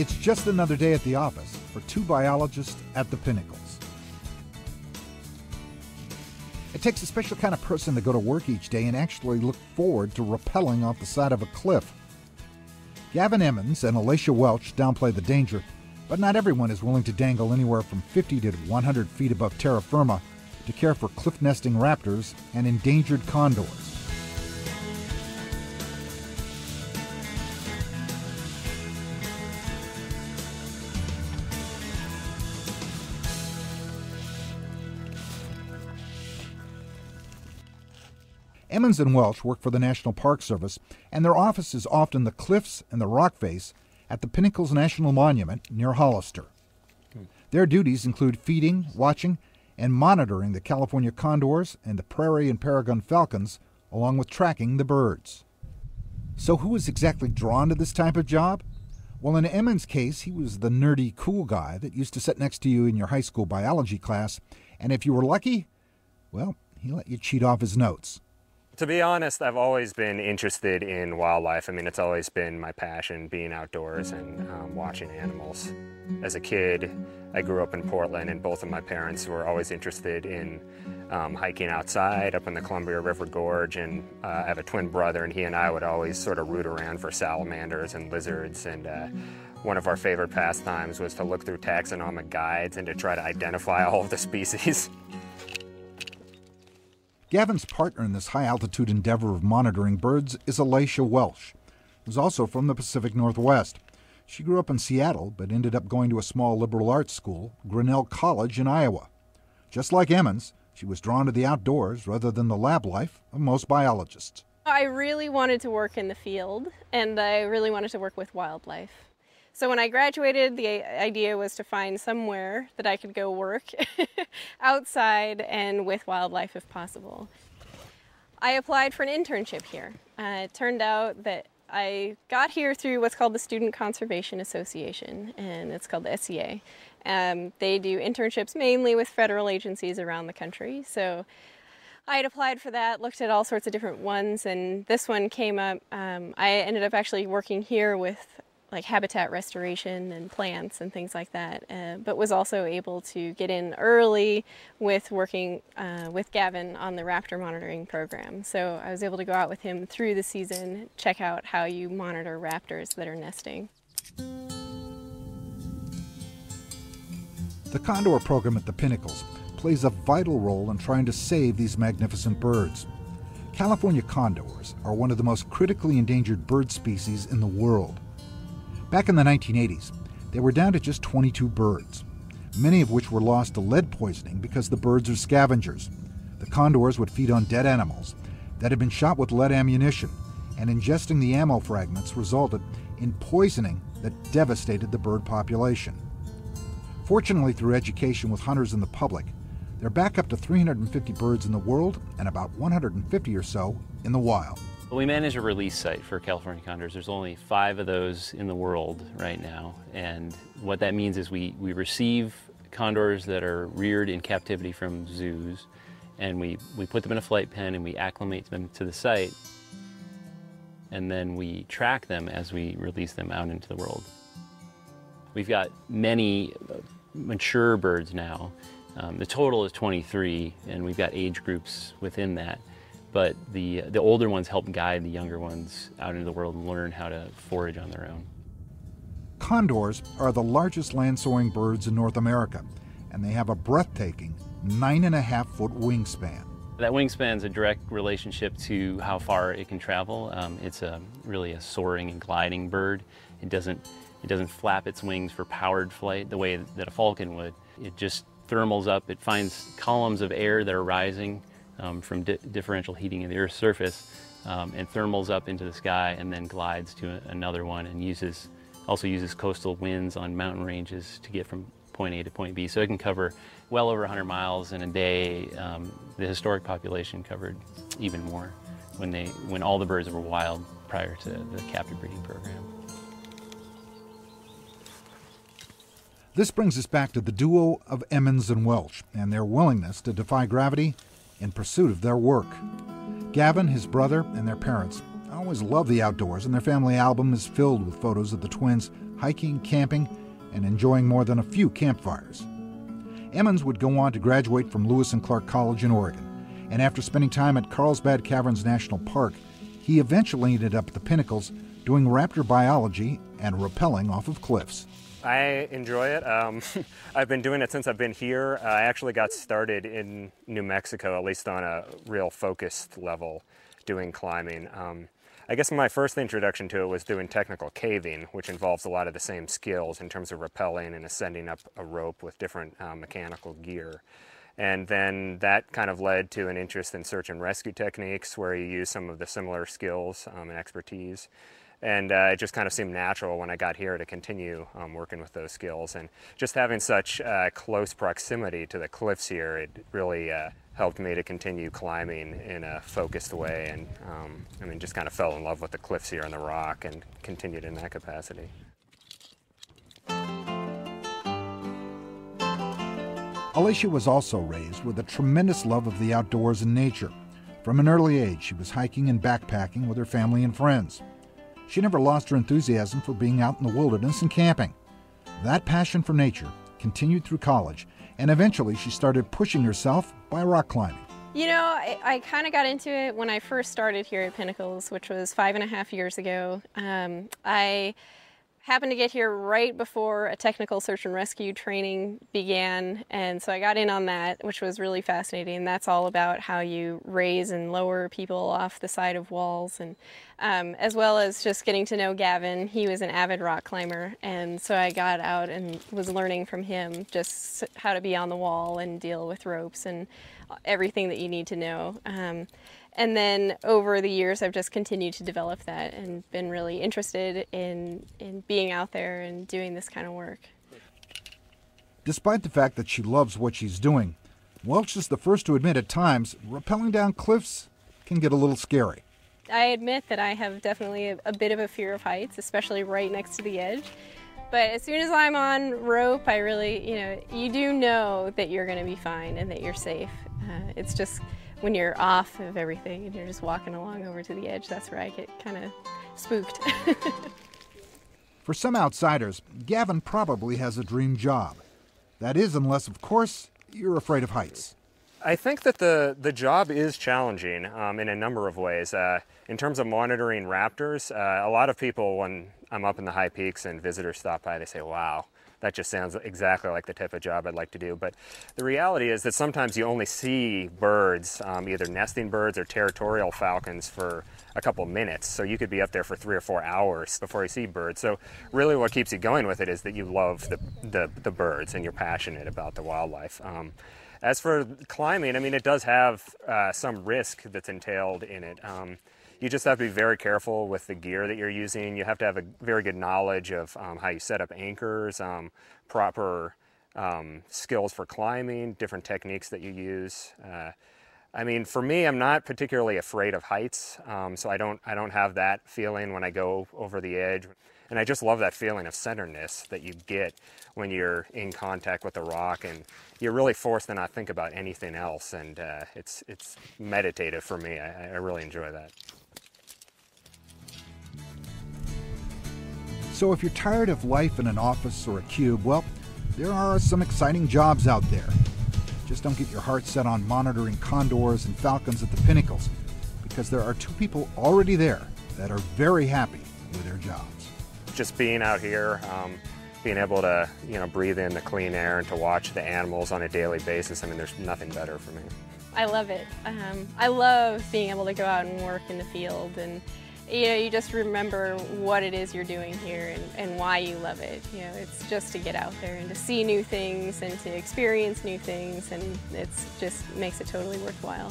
It's just another day at the office for two biologists at the Pinnacles. It takes a special kind of person to go to work each day and actually look forward to rappelling off the side of a cliff. Gavin Emmons and Alacia Welsh downplay the danger, but not everyone is willing to dangle anywhere from 50 to 100 feet above terra firma to care for cliff-nesting raptors and endangered condors. Emmons and Welsh work for the National Park Service, and their office is often the cliffs and the rock face at the Pinnacles National Monument near Hollister. Their duties include feeding, watching, and monitoring the California Condors and the Prairie and Paragon Falcons, along with tracking the birds. So who is exactly drawn to this type of job? Well, in Emmons' case, he was the nerdy, cool guy that used to sit next to you in your high school biology class, and if you were lucky, well, he let you cheat off his notes. To be honest, I've always been interested in wildlife. I mean, it's always been my passion, being outdoors and watching animals. As a kid, I grew up in Portland, and both of my parents were always interested in hiking outside up in the Columbia River Gorge, and I have a twin brother, and he and I would always sort of root around for salamanders and lizards, and one of our favorite pastimes was to look through taxonomic guides and to try to identify all of the species. Gavin's partner in this high-altitude endeavor of monitoring birds is Alacia Welsh, who's also from the Pacific Northwest. She grew up in Seattle, but ended up going to a small liberal arts school, Grinnell College in Iowa. Just like Emmons, she was drawn to the outdoors rather than the lab life of most biologists. I really wanted to work in the field, and I really wanted to work with wildlife. So when I graduated, the idea was to find somewhere that I could go work outside and with wildlife if possible. I applied for an internship here. It turned out that I got here through what's called the Student Conservation Association, and it's called the SCA. They do internships mainly with federal agencies around the country. So I had applied for that, looked at all sorts of different ones, and this one came up. I ended up actually working here with like habitat restoration and plants and things like that, but was also able to get in early with working with Gavin on the raptor monitoring program. So I was able to go out with him through the season, check out how you monitor raptors that are nesting. The Condor program at the Pinnacles plays a vital role in trying to save these magnificent birds. California condors are one of the most critically endangered bird species in the world. Back in the 1980s, they were down to just 22 birds, many of which were lost to lead poisoning because the birds are scavengers. The condors would feed on dead animals that had been shot with lead ammunition, and ingesting the ammo fragments resulted in poisoning that devastated the bird population. Fortunately, through education with hunters and the public, they're back up to 350 birds in the world and about 150 or so in the wild. We manage a release site for California condors. There's only 5 of those in the world right now, and what that means is we receive condors that are reared in captivity from zoos, and we put them in a flight pen and we acclimate them to the site, and then we track them as we release them out into the world. We've got many mature birds now. The total is 23, and we've got age groups within that. But the older ones help guide the younger ones out into the world and learn how to forage on their own. Condors are the largest land-soaring birds in North America, and they have a breathtaking 9.5-foot wingspan. That wingspan is a direct relationship to how far it can travel. It's really a soaring and gliding bird. It doesn't flap its wings for powered flight the way that a falcon would. It just thermals up. It finds columns of air that are rising from differential heating of the Earth's surface, and thermals up into the sky and then glides to another one, and also uses coastal winds on mountain ranges to get from point A to point B. So it can cover well over 100 miles in a day. The historic population covered even more when all the birds were wild prior to the captive breeding program. This brings us back to the duo of Emmons and Welsh and their willingness to defy gravity in pursuit of their work. Gavin, his brother, and their parents always loved the outdoors, and their family album is filled with photos of the twins hiking, camping, and enjoying more than a few campfires. Emmons would go on to graduate from Lewis and Clark College in Oregon, and after spending time at Carlsbad Caverns National Park, he eventually ended up at the Pinnacles doing raptor biology and rappelling off of cliffs. I enjoy it. I've been doing it since I've been here. I actually got started in New Mexico, at least on a real focused level, doing climbing. I guess my first introduction to it was doing technical caving, which involves a lot of the same skills in terms of rappelling and ascending up a rope with different mechanical gear. And then that kind of led to an interest in search and rescue techniques, where you use some of the similar skills and expertise. And it just kind of seemed natural when I got here to continue working with those skills. And just having such close proximity to the cliffs here, it really helped me to continue climbing in a focused way. And I mean, just kind of fell in love with the cliffs here and the rock and continued in that capacity. Alacia was also raised with a tremendous love of the outdoors and nature. From an early age, she was hiking and backpacking with her family and friends. She never lost her enthusiasm for being out in the wilderness and camping. That passion for nature continued through college, and eventually she started pushing herself by rock climbing. You know, I kind of got into it when I first started here at Pinnacles, which was 5.5 years ago. I happened to get here right before a technical search and rescue training began, and so I got in on that, which was really fascinating. That's all about how you raise and lower people off the side of walls, and as well as just getting to know Gavin. He was an avid rock climber, and so I got out and was learning from him just how to be on the wall and deal with ropes and everything that you need to know. And then over the years, I've just continued to develop that and been really interested in being out there and doing this kind of work. Despite the fact that she loves what she's doing, Welsh is the first to admit at times rappelling down cliffs can get a little scary. I admit that I have definitely a bit of a fear of heights, especially right next to the edge. But as soon as I'm on rope, I really, you do know that you're going to be fine and that you're safe. It's just when you're off of everything and you're just walking along over to the edge, that's where I get kind of spooked. For some outsiders, Gavin probably has a dream job. That is, unless, of course, you're afraid of heights. I think that the job is challenging in a number of ways. In terms of monitoring raptors, a lot of people, when I'm up in the high peaks and visitors stop by, they say, wow, that just sounds exactly like the type of job I'd like to do. But the reality is that sometimes you only see birds, either nesting birds or territorial falcons, for a couple minutes. So you could be up there for 3 or 4 hours before you see birds. So really what keeps you going with it is that you love the birds and you're passionate about the wildlife. As for climbing, I mean, it does have some risk that's entailed in it. You just have to be very careful with the gear that you're using. You have to have a very good knowledge of how you set up anchors, proper skills for climbing, different techniques that you use. I mean, for me, I'm not particularly afraid of heights, so I don't have that feeling when I go over the edge. And I just love that feeling of centeredness that you get when you're in contact with the rock, and you're really forced to not think about anything else. And it's meditative for me. I really enjoy that. So if you're tired of life in an office or a cube, well, there are some exciting jobs out there. Just don't get your heart set on monitoring condors and falcons at the Pinnacles, because there are 2 people already there that are very happy with their jobs. Just being out here, being able to breathe in the clean air and to watch the animals on a daily basis, I mean, there's nothing better for me. I love it. I love being able to go out and work in the field, and you just remember what it is you're doing here and why you love it. It's just to get out there and to see new things and to experience new things, and it's just makes it totally worthwhile.